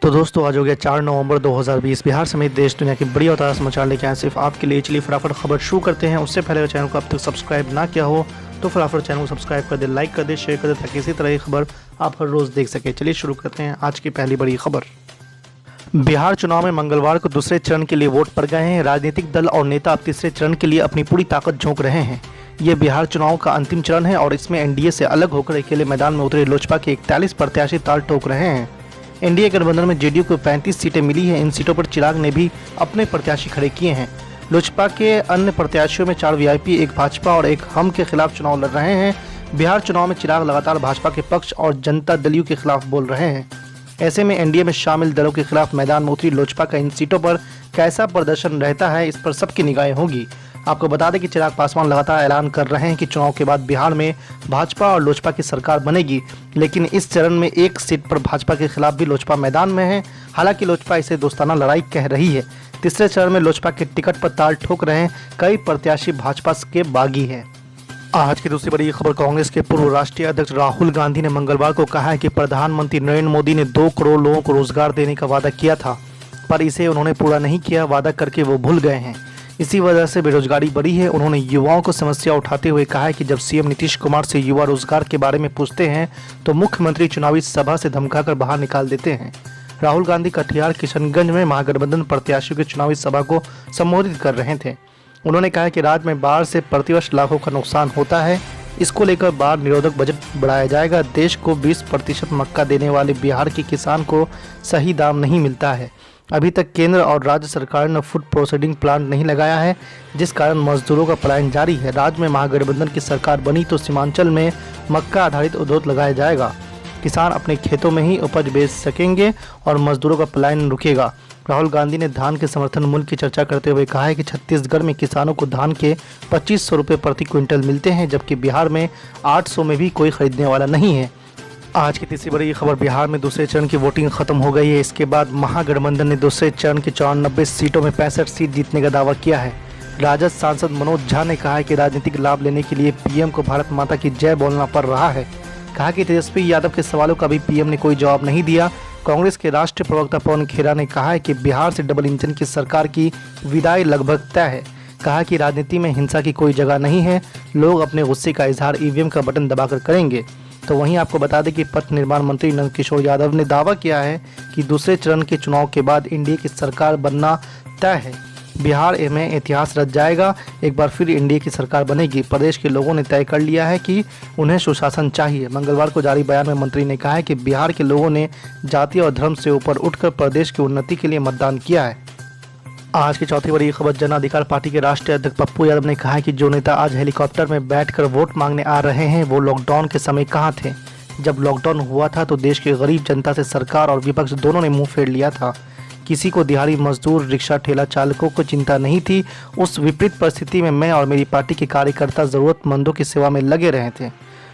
तो दोस्तों आज हो गया 4 नवंबर 2020। बिहार समेत देश दुनिया की बड़ी और ताज़ा समाचार लेके आए सिर्फ आपके लिए। चलिए फटाफट खबर शुरू करते हैं। उससे पहले चैनल को अब तक सब्सक्राइब ना किया हो तो फटाफट चैनल को सब्सक्राइब कर दे, लाइक कर दे, शेयर कर दे, ताकि इसी तरह की खबर आप हर रोज़ देख सके। चलिए शुरू करते हैं आज की पहली बड़ी खबर। बिहार चुनाव में मंगलवार को दूसरे चरण के लिए वोट पड़ गए हैं। राजनीतिक दल और नेता अब तीसरे चरण के लिए अपनी पूरी ताकत झोंक रहे हैं। ये बिहार चुनाव का अंतिम चरण है और इसमें एनडीए से अलग होकर अकेले मैदान में उतरे लोजपा के 41 प्रत्याशी ताल ठोक रहे हैं। एनडीए गठबंधन में जेडीयू को 35 सीटें मिली हैं। इन सीटों पर चिराग ने भी अपने प्रत्याशी खड़े किए हैं। लोजपा के अन्य प्रत्याशियों में 4 वीआईपी, एक भाजपा और एक हम के खिलाफ चुनाव लड़ रहे हैं। बिहार चुनाव में चिराग लगातार भाजपा के पक्ष और जनता दल के खिलाफ बोल रहे हैं। ऐसे में एनडीए में शामिल दलों के खिलाफ मैदान में उतरी लोजपा का इन सीटों पर कैसा प्रदर्शन रहता है, इस पर सबकी निगाहें होंगी। आपको बता दें कि चिराग पासवान लगातार ऐलान कर रहे हैं कि चुनाव के बाद बिहार में भाजपा और लोजपा की सरकार बनेगी, लेकिन इस चरण में एक सीट पर भाजपा के खिलाफ भी लोजपा मैदान में है। हालांकि लोजपा इसे दोस्ताना लड़ाई कह रही है। तीसरे चरण में लोजपा के टिकट पर ताल ठोक रहे हैं कई प्रत्याशी भाजपा के बागी हैं। आज की दूसरी बड़ी खबर। कांग्रेस के पूर्व राष्ट्रीय अध्यक्ष राहुल गांधी ने मंगलवार को कहा है कि प्रधानमंत्री नरेंद्र मोदी ने 2 करोड़ लोगों को रोजगार देने का वादा किया था, पर इसे उन्होंने पूरा नहीं किया। वादा करके वो भूल गए हैं। इसी वजह से बेरोजगारी बढ़ी है। उन्होंने युवाओं को समस्या उठाते हुए कहा है कि जब सीएम नीतीश कुमार से युवा रोजगार के बारे में पूछते हैं तो मुख्यमंत्री चुनावी सभा से धमकाकर बाहर निकाल देते हैं। राहुल गांधी कटिहार किशनगंज में महागठबंधन प्रत्याशियों की चुनावी सभा को संबोधित कर रहे थे। उन्होंने कहा कि राज्य में बाढ़ से प्रतिवर्ष लाखों का नुकसान होता है। इसको लेकर बाढ़ निरोधक बजट बढ़ाया जाएगा। देश को 20% मक्का देने वाले बिहार के किसान को सही दाम नहीं मिलता है। अभी तक केंद्र और राज्य सरकार ने फूड प्रोसेसिंग प्लांट नहीं लगाया है, जिस कारण मजदूरों का पलायन जारी है। राज्य में महागठबंधन की सरकार बनी तो सीमांचल में मक्का आधारित उद्योग लगाया जाएगा। किसान अपने खेतों में ही उपज बेच सकेंगे और मजदूरों का पलायन रुकेगा। राहुल गांधी ने धान के समर्थन मूल्य की चर्चा करते हुए कहा है कि छत्तीसगढ़ में किसानों को धान के 2500 रुपये प्रति क्विंटल मिलते हैं, जबकि बिहार में 800 में भी कोई खरीदने वाला नहीं है। आज की तीसरी बड़ी खबर। बिहार में दूसरे चरण की वोटिंग खत्म हो गई है। इसके बाद महागठबंधन ने दूसरे चरण की 94 सीटों में 65 सीट जीतने का दावा किया है। राजद सांसद मनोज झा ने कहा है कि राजनीतिक लाभ लेने के लिए पीएम को भारत माता की जय बोलना पड़ रहा है। कहा कि तेजस्वी यादव के सवालों का भी पीएम ने कोई जवाब नहीं दिया। कांग्रेस के राष्ट्रीय प्रवक्ता पवन खेरा ने कहा है कि बिहार से डबल इंजन की सरकार की विदाई लगभग तय है। कहा कि राजनीति में हिंसा की कोई जगह नहीं है। लोग अपने गुस्से का इजहार ईवीएम का बटन दबाकर करेंगे। तो वहीं आपको बता दें कि पथ निर्माण मंत्री नंदकिशोर यादव ने दावा किया है कि दूसरे चरण के चुनाव के बाद एनडीए की सरकार बनना तय है। बिहार में इतिहास रच जाएगा। एक बार फिर एनडीए की सरकार बनेगी। प्रदेश के लोगों ने तय कर लिया है कि उन्हें सुशासन चाहिए। मंगलवार को जारी बयान में मंत्री ने कहा है कि बिहार के लोगों ने जाति और धर्म से ऊपर उठकर प्रदेश की उन्नति के लिए मतदान किया है। आज की चौथी बड़ी खबर। जन अधिकार पार्टी के राष्ट्रीय अध्यक्ष पप्पू यादव ने कहा है कि जो नेता आज हेलीकॉप्टर में बैठकर वोट मांगने आ रहे हैं वो लॉकडाउन के समय कहाँ थे। जब लॉकडाउन हुआ था तो देश के गरीब जनता से सरकार और विपक्ष दोनों ने मुंह फेर लिया था। किसी को दिहाड़ी मजदूर, रिक्शा ठेला चालकों को चिंता नहीं थी। उस विपरीत परिस्थिति में मैं और मेरी पार्टी के कार्यकर्ता ज़रूरतमंदों की सेवा में लगे रहे थे।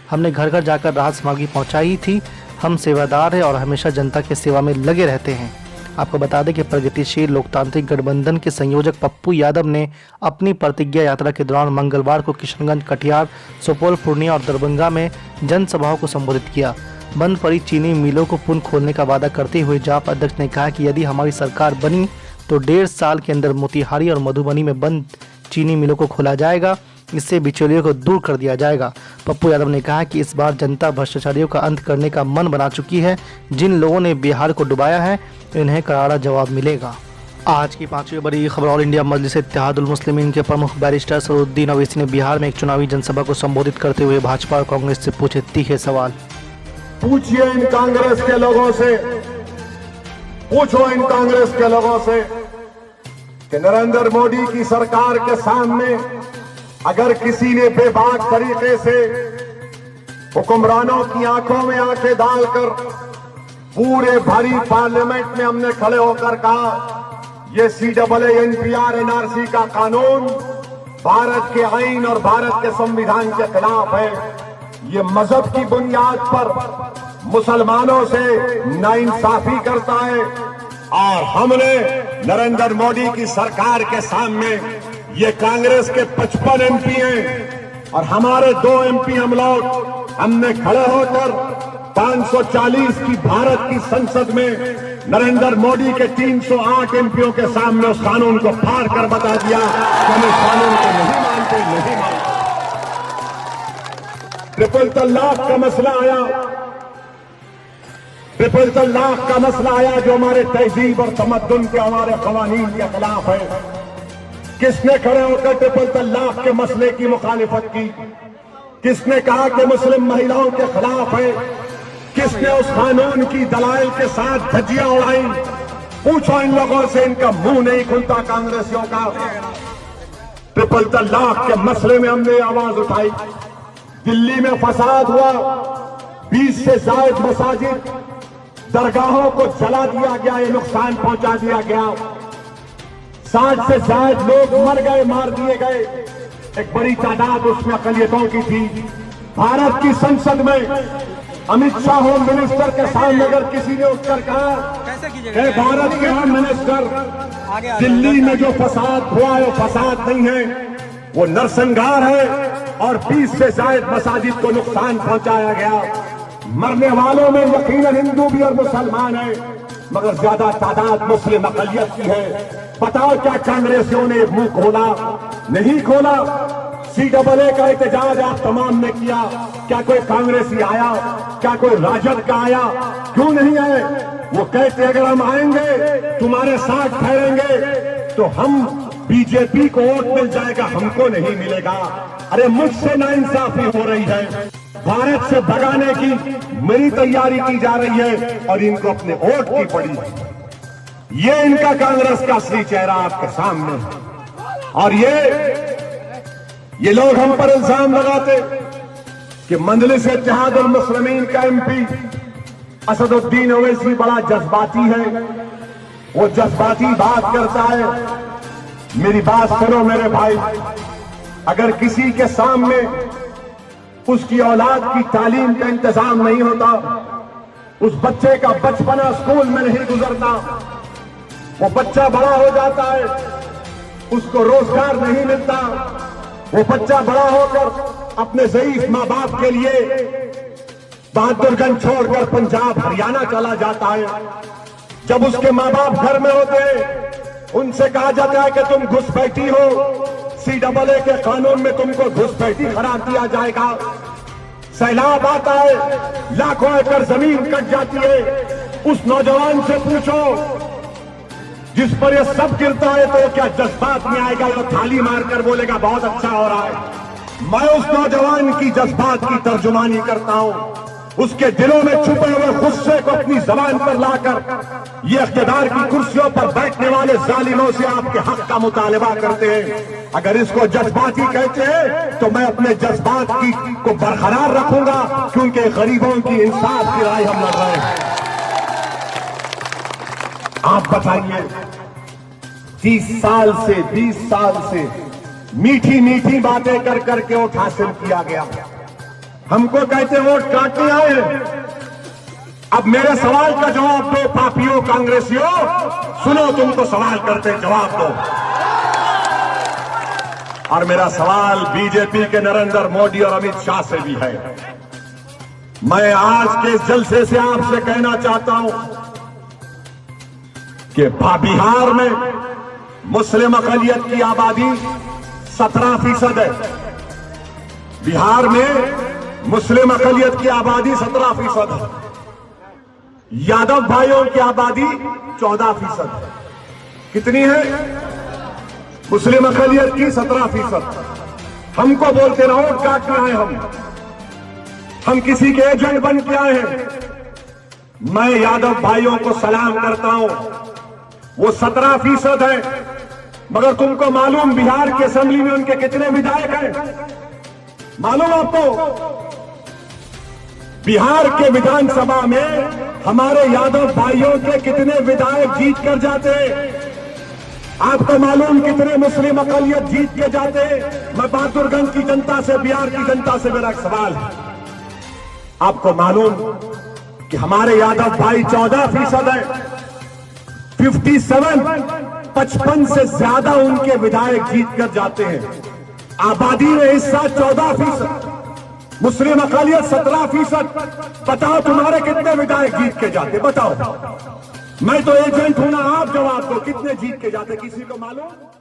हमने घर घर जाकर राहत सामग्री पहुँचाई थी। हम सेवादार हैं और हमेशा जनता की सेवा में लगे रहते हैं। आपको बता दें कि प्रगतिशील लोकतांत्रिक गठबंधन के संयोजक पप्पू यादव ने अपनी प्रतिज्ञा यात्रा के दौरान मंगलवार को किशनगंज, कटिहार, सुपौल, पूर्णिया और दरभंगा में जनसभाओं को संबोधित किया। बंद पड़ी चीनी मिलों को पुनः खोलने का वादा करते हुए जाप अध्यक्ष ने कहा कि यदि हमारी सरकार बनी तो 1.5 साल के अंदर मोतिहारी और मधुबनी में बंद चीनी मिलों को खोला जाएगा। इससे बिचौलियों को दूर कर दिया जाएगा। पप्पू यादव ने कहा कि इस बार जनता भ्रष्टाचारियों का अंत करने का मन बना चुकी है। जिन लोगों ने बिहार को डुबाया है इन्हें करारा जवाब मिलेगा। आज की पांचवी बड़ी खबर। ऑल इंडिया मजलिस इत्तेहादुल मुस्लिमीन के प्रमुख बैरिस्टर सदरुद्दीन ओवैसी ने बिहार में एक चुनावी जनसभा को संबोधित करते हुए भाजपा और कांग्रेस से पूछे तीखे सवाल। पूछिए इन कांग्रेस के लोगों से, पूछो इन कांग्रेस के लोगों से कि नरेंद्र मोदी की सरकार के सामने अगर किसी ने बेबाक तरीके से हुक्मरानों की आंखों में आंखें डालकर पूरे भरी पार्लियामेंट में हमने खड़े होकर कहा ये CAA NPR NRC का कानून भारत के आईन और भारत के संविधान के खिलाफ है, ये मजहब की बुनियाद पर मुसलमानों से नाइंसाफी करता है। और हमने नरेंद्र मोदी की सरकार के सामने, ये कांग्रेस के 55 MP हैं और हमारे 2 MP हम लोग, हमने खड़े होकर 540 की भारत की संसद में नरेंद्र मोदी के 308 एमपीओ के सामने उस कानून को फाड़ कर बता दिया कि हम इस कानून को नहीं मानते। ट्रिपल तलाक का मसला आया, ट्रिपल तलाक का मसला आया जो हमारे तहजीब और तमद्दुन के, हमारे कवानीन के खिलाफ है। किसने खड़े होकर ट्रिपल तलाक के मसले की मुखालिफत की? किसने कहा कि मुस्लिम महिलाओं के खिलाफ है? किसने उस कानून की दलाइल के साथ धज्जियां उड़ाई? पूछो इन लोगों से, इनका मुंह नहीं खुलता कांग्रेसियों का। ट्रिपल तलाक के मसले में हमने आवाज उठाई। दिल्ली में फसाद हुआ, 20 से ज्यादा मसाजिद, दरगाहों को जला दिया गया, ये नुकसान पहुंचा दिया गया। 60 से ज्यादा लोग मर गए, मार दिए गए। एक बड़ी तादाद उसमें अकलियतों की थी। भारत की संसद में अमित शाह होम मिनिस्टर के सामने अगर किसी ने उठकर कहा कि भारत के होम मिनिस्टर, दिल्ली में जो फसाद हुआ है वो फसाद नहीं है, वो नरसंहार है और 20 से ज्यादा मसाजिद को नुकसान पहुंचाया गया। मरने वालों में यकीनन हिंदू भी और मुसलमान है, मगर ज्यादा तादाद मुस्लिम अकलियत की है। बताओ क्या कांग्रेसियों ने मुंह खोला? नहीं खोला। CAA का एहतजाज आप तमाम ने किया, क्या कोई कांग्रेसी आया? क्या कोई राजद का आया? क्यों नहीं आए? वो कहते अगर हम आएंगे तुम्हारे साथ ठहरेंगे तो हम बीजेपी को वोट मिल जाएगा, हमको नहीं मिलेगा। अरे मुझसे नाइंसाफी हो रही है, भारत से भगाने की मेरी तैयारी की जा रही है और इनको अपने वोट की पड़ी है। ये इनका कांग्रेस का असली चेहरा आपके सामने है। और ये लोग हम पर इल्जाम लगाते कि मजलिस इत्तेहादुल मुस्लिमीन का MP असदुद्दीन ओवैसी बड़ा जज्बाती है, वो जज्बाती बात करता है। मेरी बात सुनो मेरे भाई, अगर किसी के सामने उसकी औलाद की तालीम का इंतजाम नहीं होता, उस बच्चे का बचपना स्कूल में नहीं गुजरता, वो बच्चा बड़ा हो जाता है, उसको रोजगार नहीं मिलता, वो बच्चा बड़ा होकर अपने ज़ईफ माँ बाप के लिए बहादुरगंज छोड़कर पंजाब हरियाणा चला जाता है। जब उसके माँ बाप घर में होते हैं, उनसे कहा जाता है कि तुम घुसपैठी हो, CAA के कानून में तुमको घुसपैठी करार दिया जाएगा। सैलाब आता है, लाखों एकड़ जमीन कट जाती है। उस नौजवान से पूछो जिस पर ये सब गिरता है तो क्या जज्बात में आएगा? वो थाली मारकर बोलेगा बहुत अच्छा हो रहा है। मैं उस नौजवान की जज्बात की तर्जुमानी करता हूं, उसके दिलों में छुपे हुए गुस्से को अपनी जबान पर लाकर ये इख्तिदार की कुर्सियों पर बैठने वाले जालिमों से आपके हक का मुतालबा करते हैं। अगर इसको जज्बाती कहते हैं तो मैं अपने जज्बात की को बरकरार रखूंगा, क्योंकि गरीबों की इंसाफ की राह हम लड़ रहे हैं। आप बताइए, 30 साल से 20 साल से मीठी मीठी बातें कर करके वोट हासिल किया गया, हमको कहते वोट काटने आए। अब मेरे सवाल का जवाब दो पापियों कांग्रेसियों, सुनो तुमको सवाल करते जवाब दो। और मेरा सवाल बीजेपी के नरेंद्र मोदी और अमित शाह से भी है। मैं आज के इस जलसे से आपसे कहना चाहता हूं कि बिहार में मुस्लिम अकलियत की आबादी 17% है। बिहार में मुस्लिम अकलियत की आबादी 17% है। यादव भाइयों की आबादी 14% है। कितनी है? मुस्लिम अकलियत की 17%। हमको बोलते रहो वोट काटना है, हम किसी के एजेंट बन के आए हैं। मैं यादव भाइयों को सलाम करता हूं, वो 17% है, मगर तुमको मालूम बिहार की असेंबली में उनके कितने विधायक हैं? मालूम आपको? बिहार के विधानसभा में हमारे यादव भाइयों के कितने विधायक जीत कर जाते हैं? आपको मालूम कितने मुस्लिम अकलियत जीत के जाते हैं? मैं बहादुरगंज की जनता से, बिहार की जनता से मेरा एक सवाल है। आपको मालूम कि हमारे यादव भाई 14% है। 55 से ज्यादा उनके विधायक जीत कर जाते हैं। आबादी में हिस्सा 14%, मुस्लिम अकलियत 17%। बताओ तुम्हारे कितने विधायक जीत के जाते? बताओ मैं तो एजेंट हूं ना, आप जवाब दो कितने जीत के जाते किसी को मालूम?